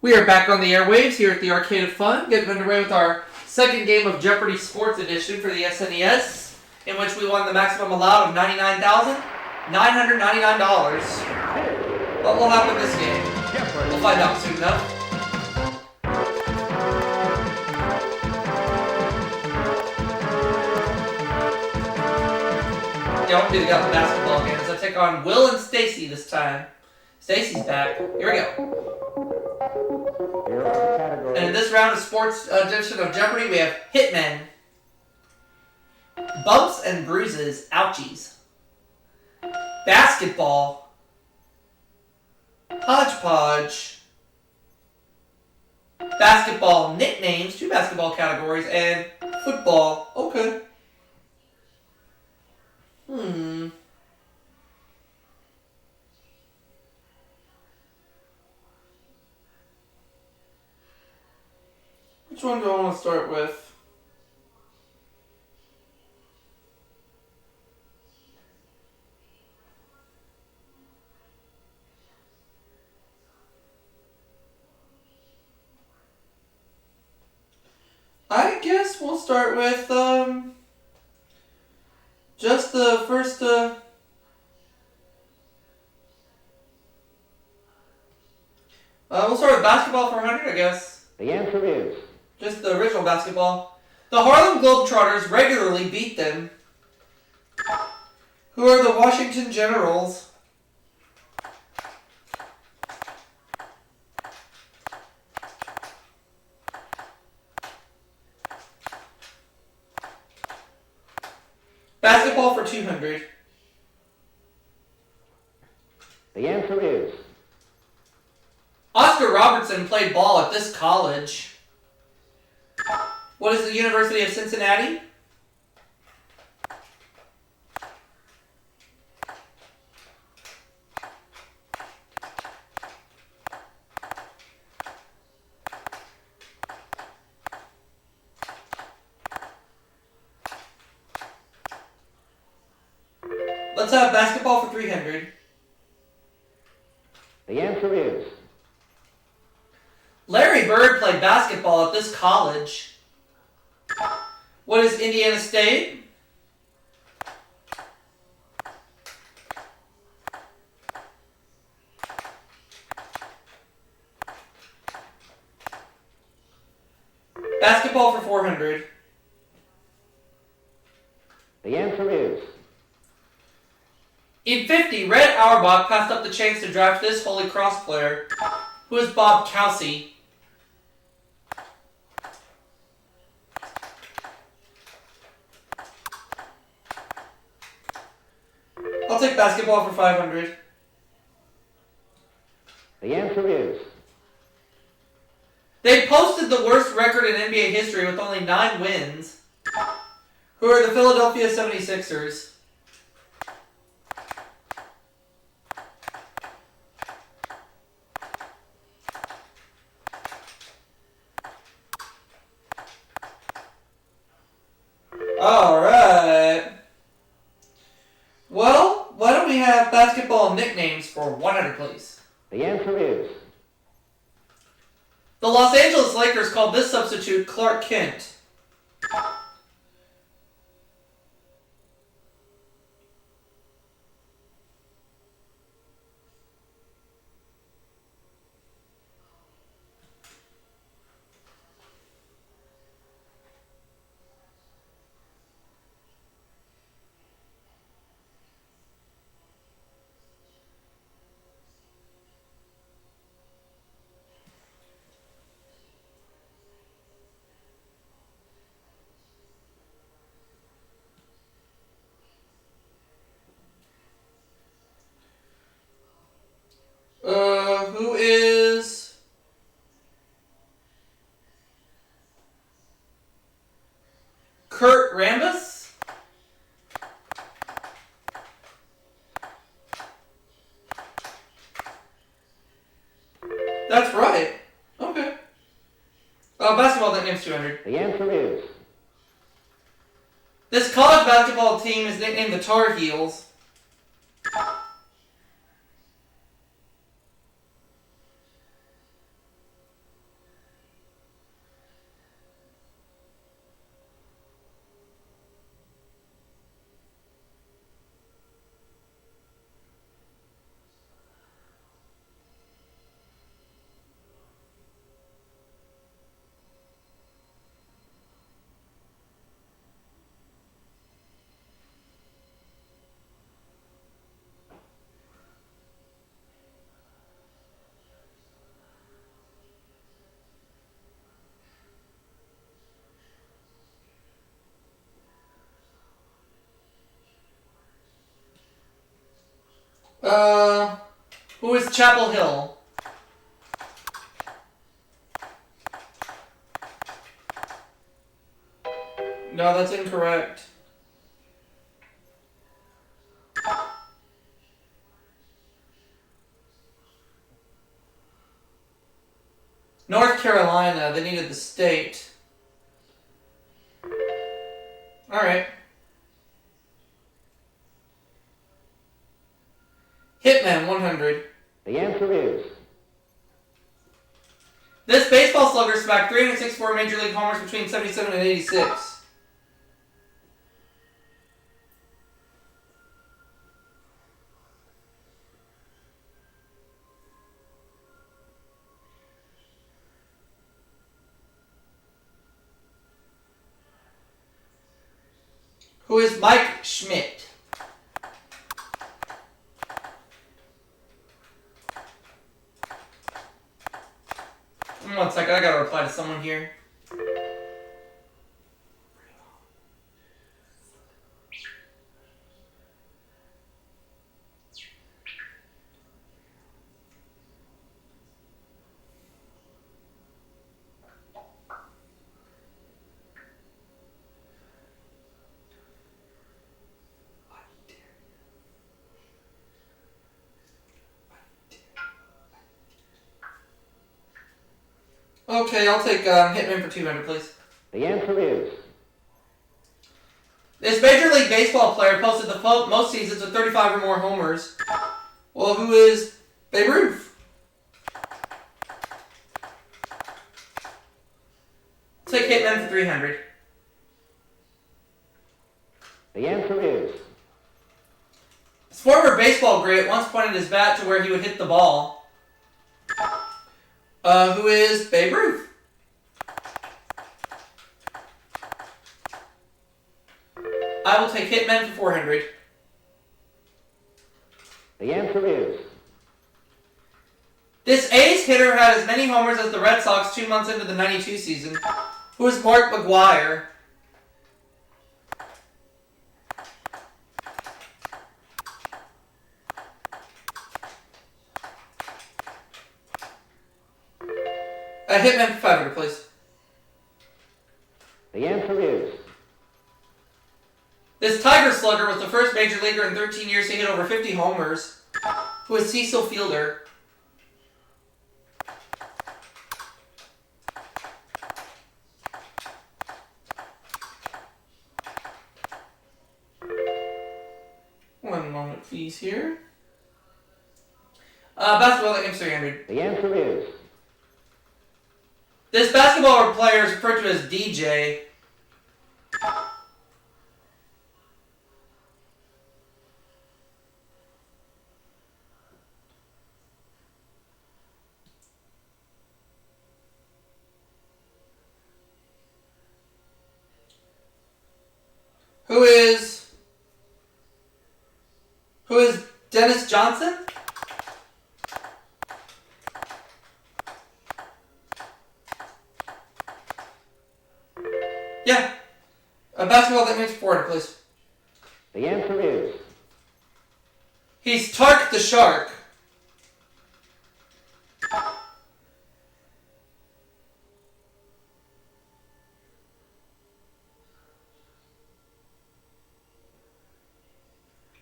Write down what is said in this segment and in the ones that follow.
We are back on the airwaves here at the Arcade of Fun, getting underway with our second game of Jeopardy Sports Edition for the SNES, in which we won the maximum allowed of $99,999. What will happen this game? We'll find out soon enough. Yeah, I won't be the guy with the basketball game as I take on Will and Stacy this time. Stacy's back. Here we go. And in this round of sports edition of Jeopardy, we have Hitmen, Bumps and Bruises, Ouchies, Basketball, Hodgepodge, Basketball Nicknames, 2 basketball categories, and Football. Okay. Which one do I want to start with? I guess we'll start with just the first we'll start with basketball for 100, I guess. The answer is just the original basketball. The Harlem Globetrotters regularly beat them. Who are the Washington Generals? Basketball for 200. The answer is Oscar Robertson played ball at this college. What is the University of Cincinnati? Let's have basketball for 300. the answer is Larry Bird played basketball at this college. What is Indiana State? Basketball for 400. the answer is In 50, Red Auerbach passed up the chance to draft this Holy Cross player. Who is Bob Cousy? I'll take basketball for 500. the answer is They posted the worst record in NBA history with only 9 wins. Who are the Philadelphia 76ers? Alright. Well, why don't we have basketball nicknames for 100, please? the answer is The Los Angeles Lakers called this substitute Clark Kent. Who is Kurt Rambis? That's right. Okay. Basketball nicknames 200. the answer is This college basketball team is nicknamed the Tar Heels. Who is Chapel Hill? No, that's incorrect. North Carolina. They needed the state. Alright. Hitman 100. The answer is This baseball slugger smacked 364 Major League homers between 77 and 86. Who is Mike Schmidt? One second, I gotta reply to someone here. Okay, I'll take Hitman for 200, please. the answer is This Major League Baseball player posted the most seasons with 35 or more homers. Well, who is Babe Ruth? Take Hitman for 300. the answer is His former baseball great once pointed his bat to where he would hit the ball. Who is Babe Ruth? I will take Hitman for 400. the answer is This ace hitter had as many homers as the Red Sox 2 months into the 92 season. Who is Mark McGwire? Hitman for 500, please. the answer is This Tiger Slugger was the first major leaguer in 13 years to hit over 50 homers. Who is Cecil Fielder? One moment, please, here. Basketball, that game's 300. the answer is This basketball player is referred to as DJ. Who is Dennis Johnson? Yeah. Basketball, that means 400, please. the answer is He's Tark the Shark.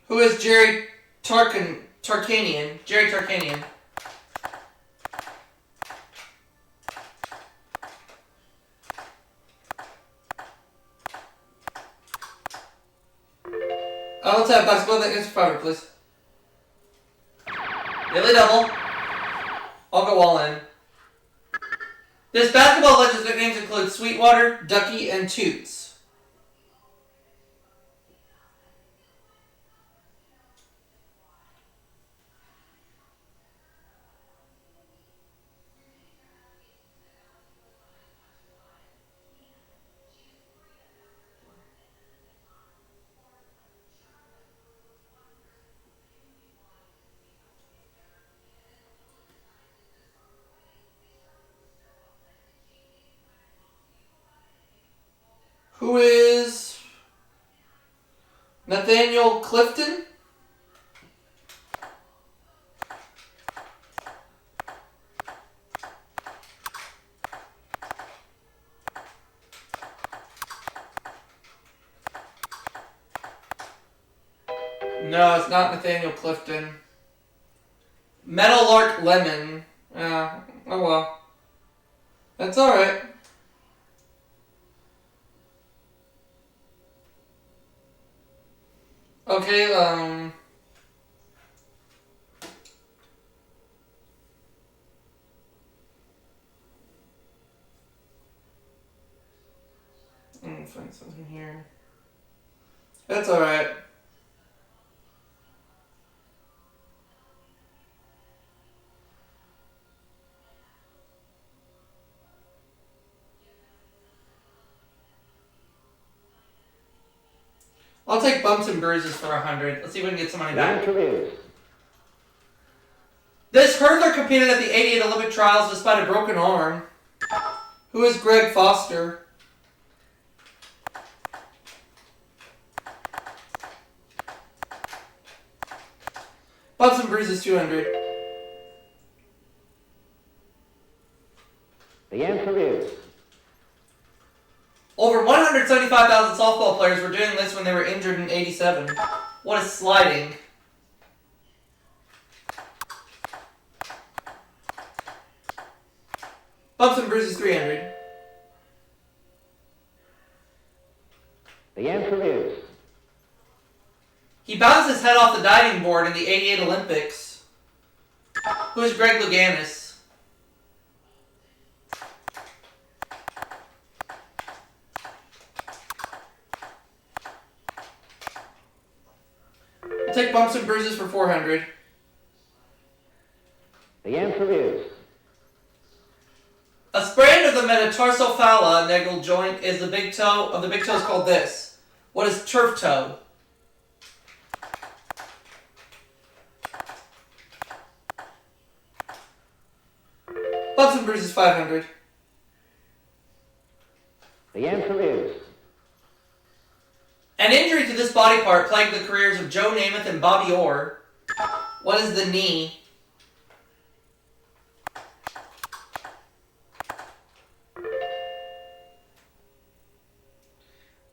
Who is Jerry Tarkanian? Jerry Tarkanian. Let's have basketball, that gets 500, please. Daily double. I'll go all in. This basketball legend's nicknames include Sweetwater, Ducky, and Toots. Who is Nathaniel Clifton? No, it's not Nathaniel Clifton. Meadowlark Lemon. Yeah, oh well. That's alright. Okay, let me find something here. That's alright. I'll take bumps and bruises for 100. Let's see if we can get some money The back. answer is This hurdler competed at the 88 Olympic trials despite a broken arm. Who is Greg Foster? Bumps and bruises 200. the answer is Over 175,000 softball players were doing this when they were injured in 87. What is sliding? Bumps and bruises 300. the answer is He bounced his head off the diving board in the 88 Olympics. Who is Greg Louganis? We'll take bumps and bruises for 400. the answer is A sprain of the metatarsophalangeal joint is the big toe of the big toe is called this. What is turf toe? Bumps and bruises 500. the answer is An injury to this body part plagued the careers of Joe Namath and Bobby Orr. What is the knee?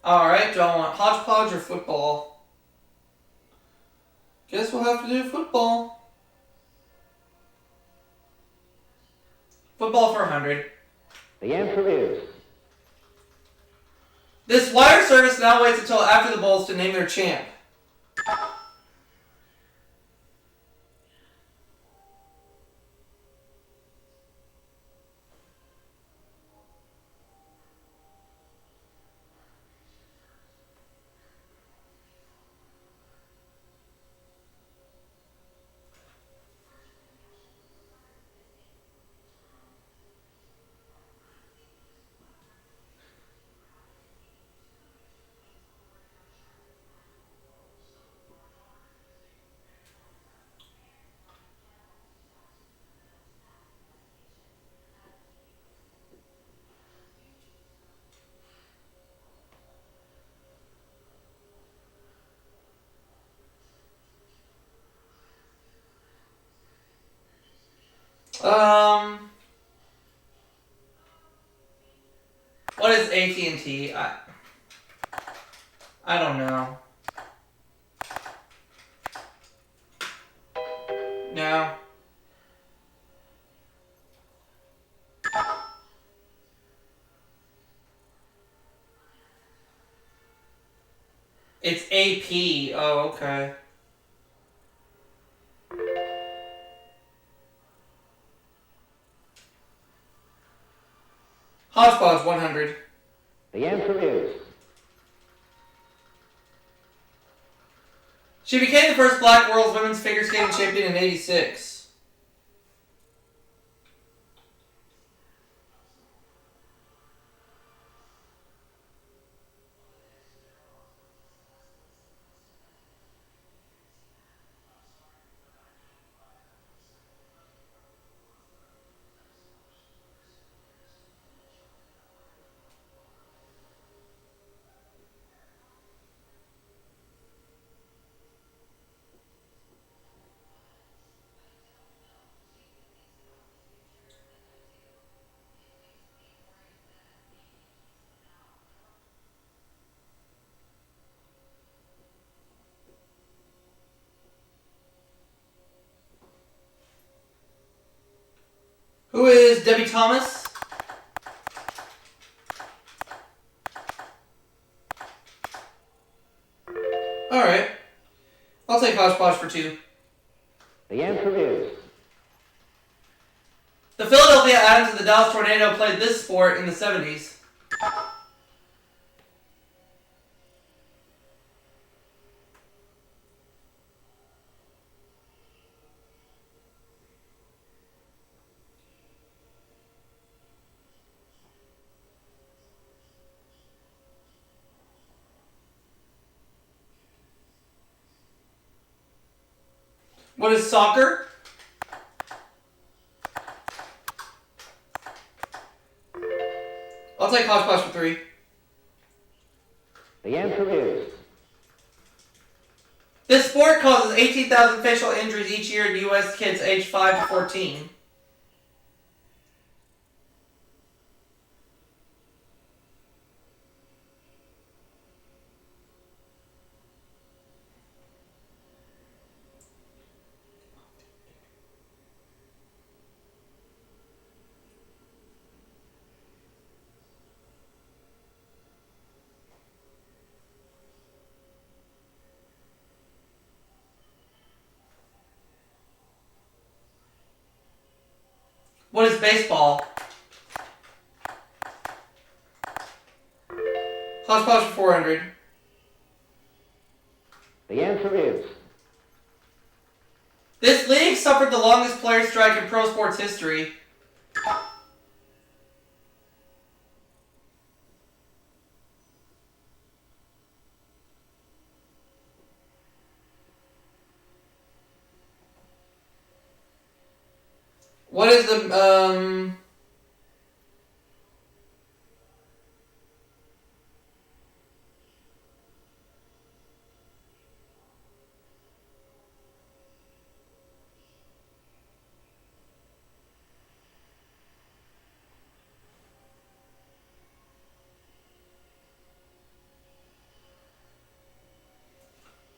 Alright, do I want hodgepodge or football? Guess we'll have to do football. Football for 100. the answer is This wire service now waits until after the bowls to name their champ. What is AT&T? I don't know. No. It's AP. Oh, okay. Hodgepodge 100. the answer is She became the first black world women's figure skating champion in 86. Who is Debbie Thomas? Alright. I'll take hodgepodge for 2. The answer is The Philadelphia Adams and the Dallas Tornado played this sport in the 70s. What is soccer? I'll take hodgepodge for 3. the answer is This sport causes 18,000 facial injuries each year in U.S. kids aged 5 to 14. What is baseball? Hodgepodge for 400. the answer is This league suffered the longest player strike in pro sports history. What is the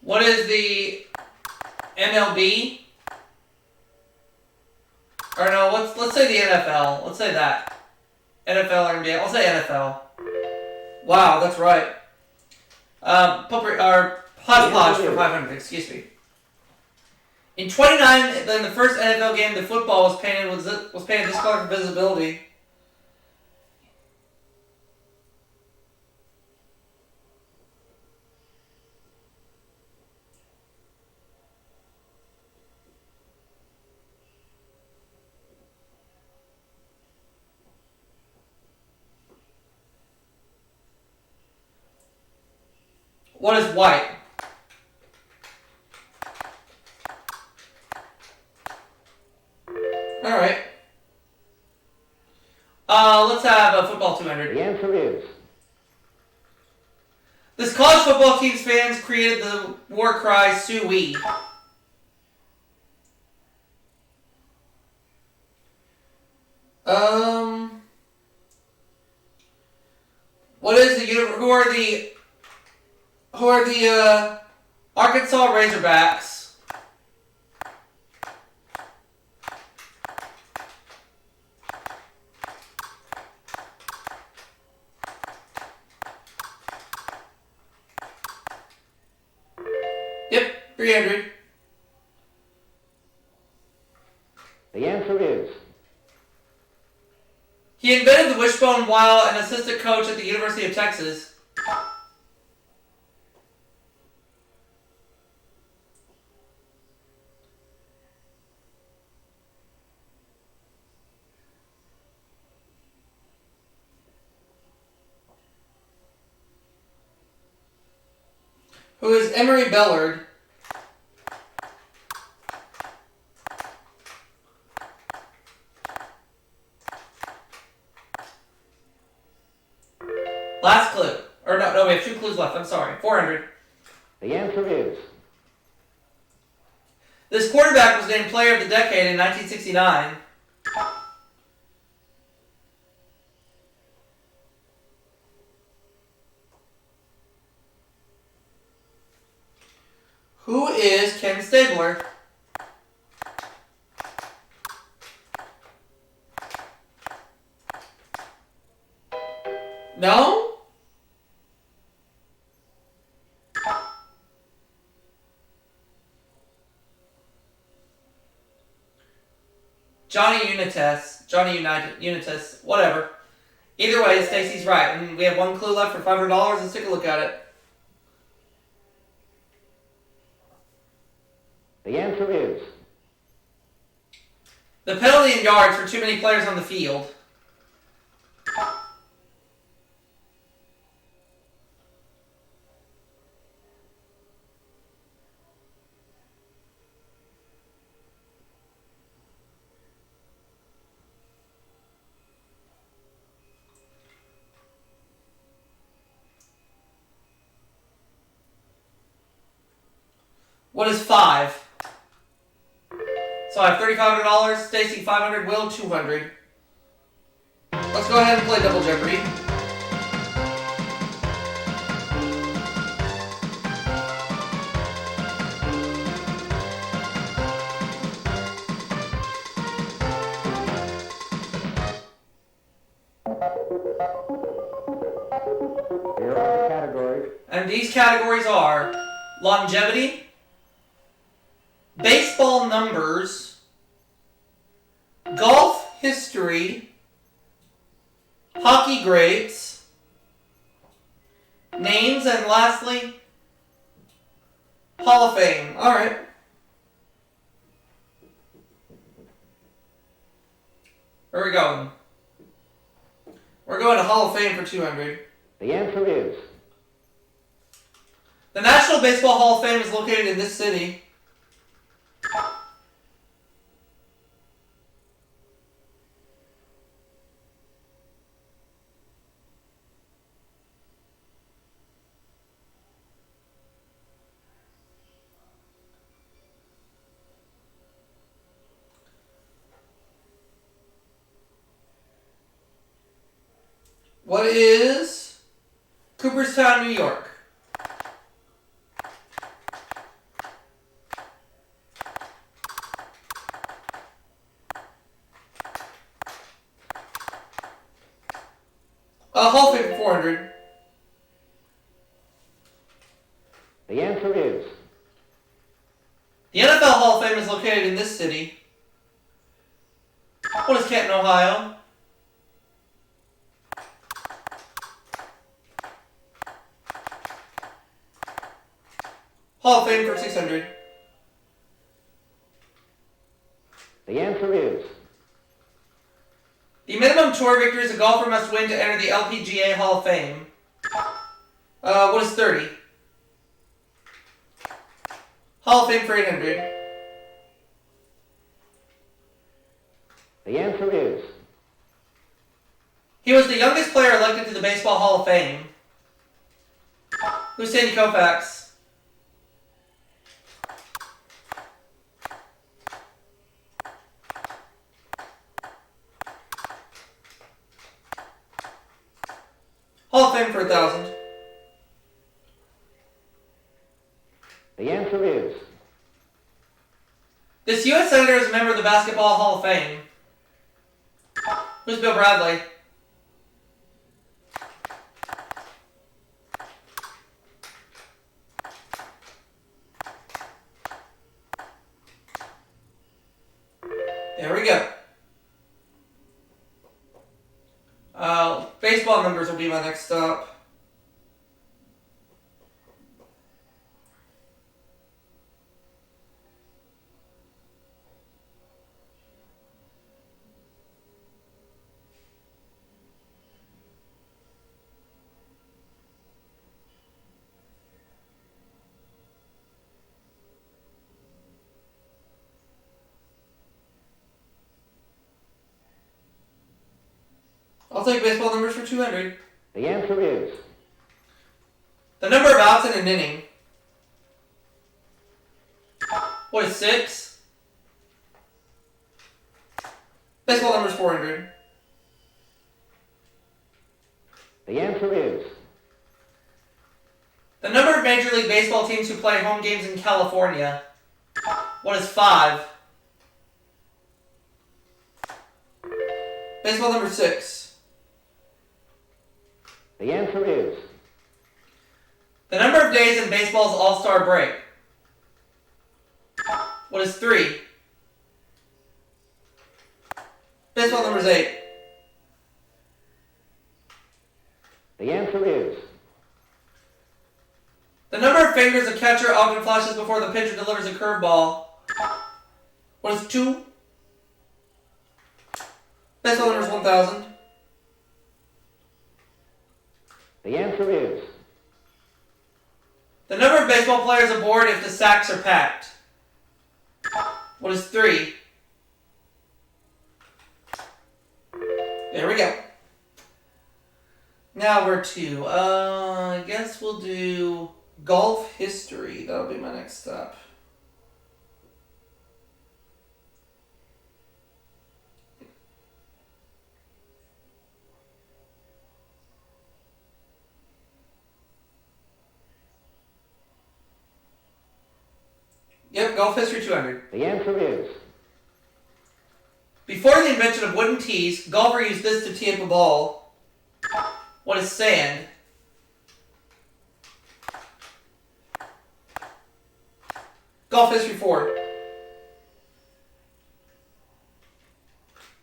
what is the MLB? Or no, let's say the NFL. Let's say that. NFL or NBA. I'll say NFL. Wow, that's right. Hodgepodge for 500, excuse me. In 29, in the first NFL game, the football was painted this color for visibility. What is white? Alright. Let's have a football 200. the answer is This college football team's fans created the war cry Sue-wee. What is who are the Arkansas Razorbacks? Yep, 300. the answer is He invented the wishbone while an assistant coach at the University of Texas. Who is Emery Bellard? Last clue. Or no, we have 2 clues left. I'm sorry. 400. the answer is This quarterback was named Player of the Decade in 1969. Who is Ken Stabler? No? Johnny Unitas, whatever. Either way, Stacy's right, and we have one clue left for $500. Let's take a look at it. The answer is the penalty in yards for too many players on the field. What is 5? So I have $3,500, Stacy $500, Will $200. Let's go ahead and play Double Jeopardy. Here are the categories. And these categories are longevity, baseball numbers, golf history, hockey greats, names, and lastly, Hall of Fame. Alright. Where are we going? We're going to Hall of Fame for $200. The answer is The National Baseball Hall of Fame is located in this city. What is Cooperstown, New York? Hall of Fame for $400. the answer is The NFL Hall of Fame is located in this city. What is Canton, Ohio? Hall of Fame for $600. the answer is The minimum tour victories a golfer must win to enter the LPGA Hall of Fame. What is 30? Hall of Fame for $800. the answer is He was the youngest player elected to the Baseball Hall of Fame. Who's Sandy Koufax? Hall of Fame for $1,000. the answer is This U.S. Senator is a member of the Basketball Hall of Fame. Who's Bill Bradley? There we go. Baseball numbers will be my next stop. I'll take baseball numbers for $200. the answer is The number of outs in an inning. What is 6? Baseball numbers $400. the answer is The number of Major League Baseball teams who play home games in California. What is 5? Baseball number 6. The answer is The number of days in baseball's All-Star break. What is 3? Baseball number's 8. The answer is The number of fingers a catcher often flashes before the pitcher delivers a curveball. What is 2? Baseball number's 1,000. The answer is The number of baseball players aboard if the sacks are packed. What is 3? There we go. Now we're to, I guess we'll do golf history. That'll be my next step. Yep, golf history 200. the answer is Before the invention of wooden tees, golfer used this to tee up a ball. What is sand? Golf history 4.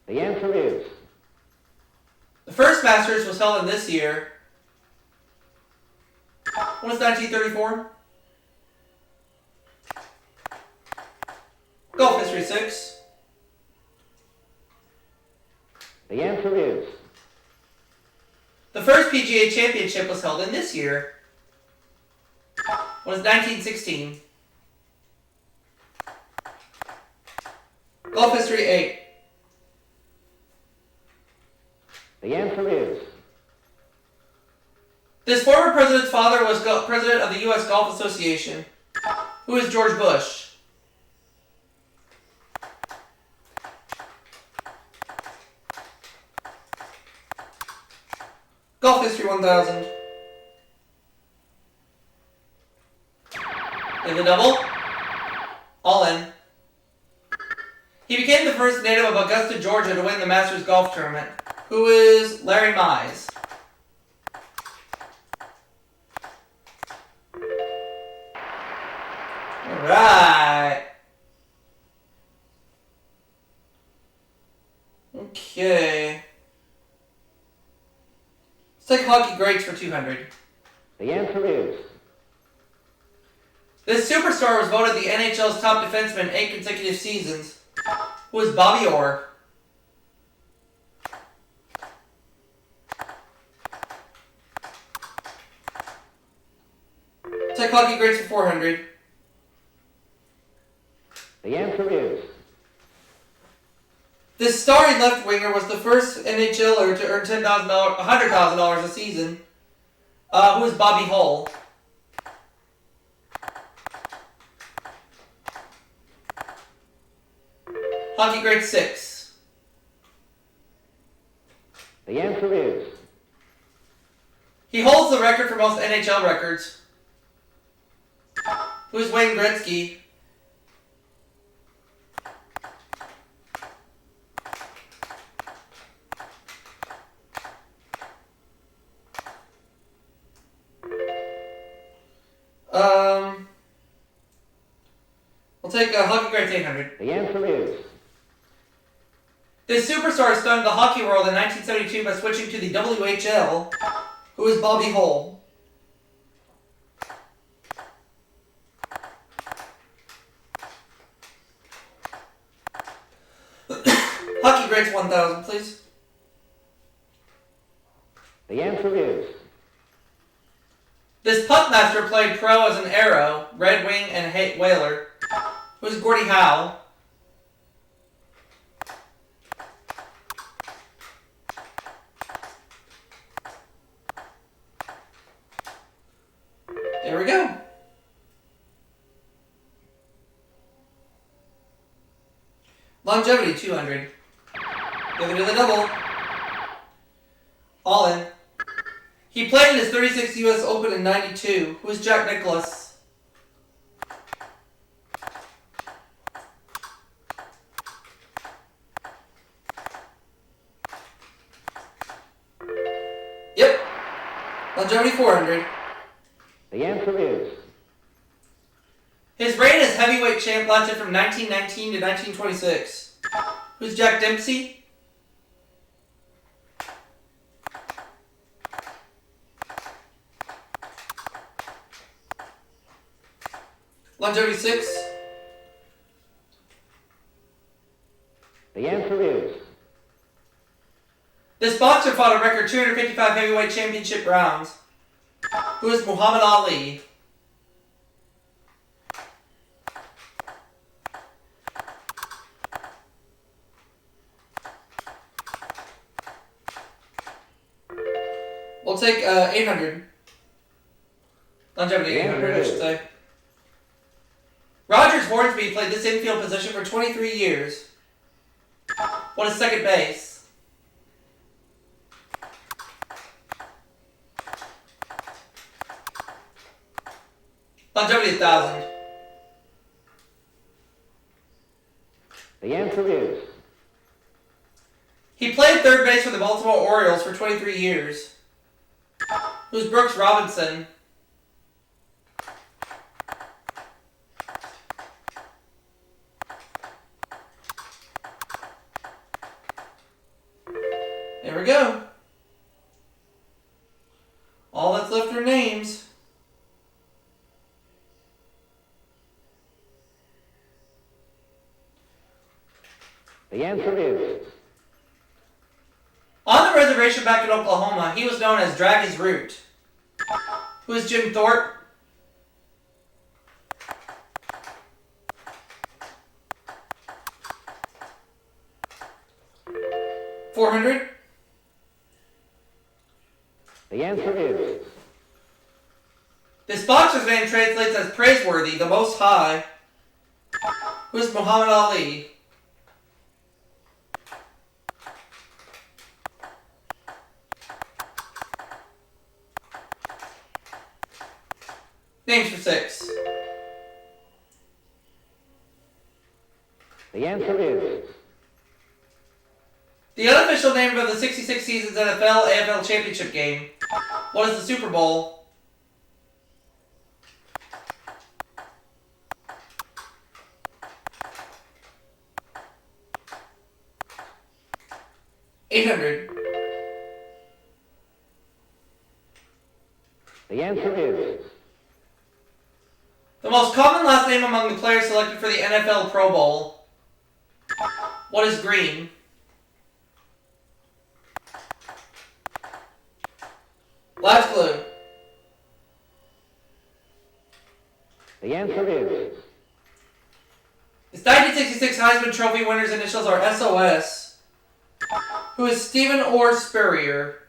the answer is The first Masters was held in this year. What is 1934? Golf history 6. the answer is The first PGA Championship was held in this year. What is 1916? Golf history 8. the answer is This former president's father was president of the U.S. Golf Association. Who is George Bush? Golf history 1000. In the double. All in. He became the first native of Augusta, Georgia to win the Masters Golf Tournament. Who is Larry Mize? Alright. Okay. Let's take hockey greats for 200. the answer is This superstar was voted the NHL's top defenseman 8 consecutive seasons. Who is Bobby Orr? Take hockey greats for 400. the answer is This starry left winger was the first NHLer to earn $100,000 a season. Who is Bobby Hull? Hockey grade 6. the answer is He holds the record for most NHL records. Who is Wayne Gretzky? We'll take hockey grade 800. the answer is This superstar stunned the hockey world in 1972 by switching to the WHL. Who is Bobby Hull? Hockey grades 1000, please. the answer is This puck master played pro as an Arrow, Red Wing, and Whaler. Who is Gordie Howe? There we go. Longevity 200. Give it to the double. All in. He played in his 36th U.S. Open in '92. Who is Jack Nicklaus? Yep. Longevity 400. The answer is His reign as heavyweight champ lasted from 1919 to 1926. Who's Jack Dempsey? Longevity 6. the answer is This boxer fought a record 255 heavyweight championship rounds. Who is Muhammad Ali? We'll take 800. Longevity The 800, I answer should is- say. Rogers Hornsby played this infield position for 23 years. What is second base? Longevity 1,000. the answer is He played third base for the Baltimore Orioles for 23 years. Who's Brooks Robinson? There we go. All that's left are names. the answer is On the reservation back in Oklahoma, he was known as Draggy's Root. Who is Jim Thorpe? $400. the answer is This boxer's name translates as praiseworthy, the most high. Who is Muhammad Ali? Names for 6. the answer is The unofficial name of the 66 seasons NFL AFL Championship game. What is the Super Bowl? $800. the answer is The most common last name among the players selected for the NFL Pro Bowl. What is Green? Last clue. the answer is His 1966 Heisman Trophy winner's initials are SOS. Who is Stephen Orr Spurrier?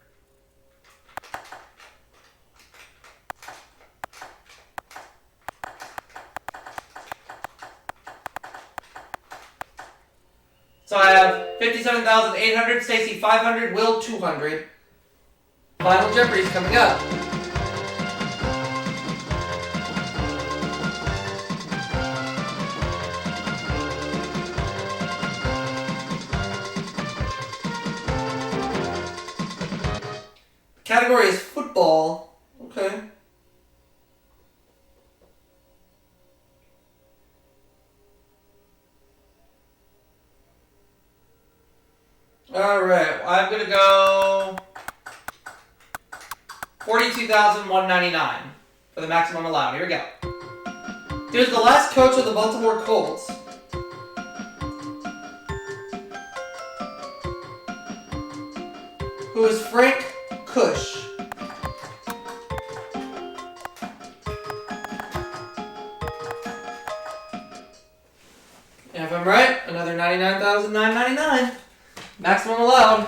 So I have 57,800, Stacy 500, Will 200. Final Jeopardy's coming up. Category is football. Okay. Alright, I'm gonna go 42,199 for the maximum allowed. Here we go. He was the last coach of the Baltimore Colts. Who is Frank Kush. And if I'm right, another 99,999. Maximum allowed.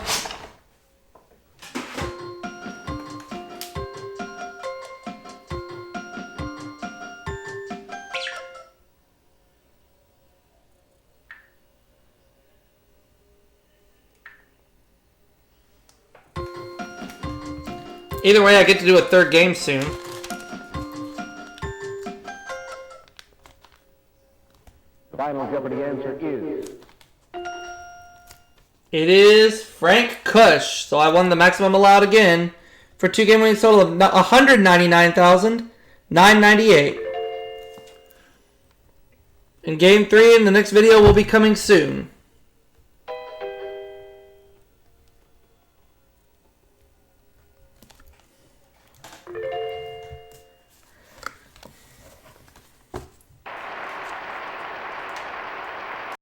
Either way, I get to do a third game soon. the final Jeopardy answer is It is Frank Kush. So I won the maximum allowed again. for 2 game winnings total of $199,998. And game 3 in the next video will be coming soon.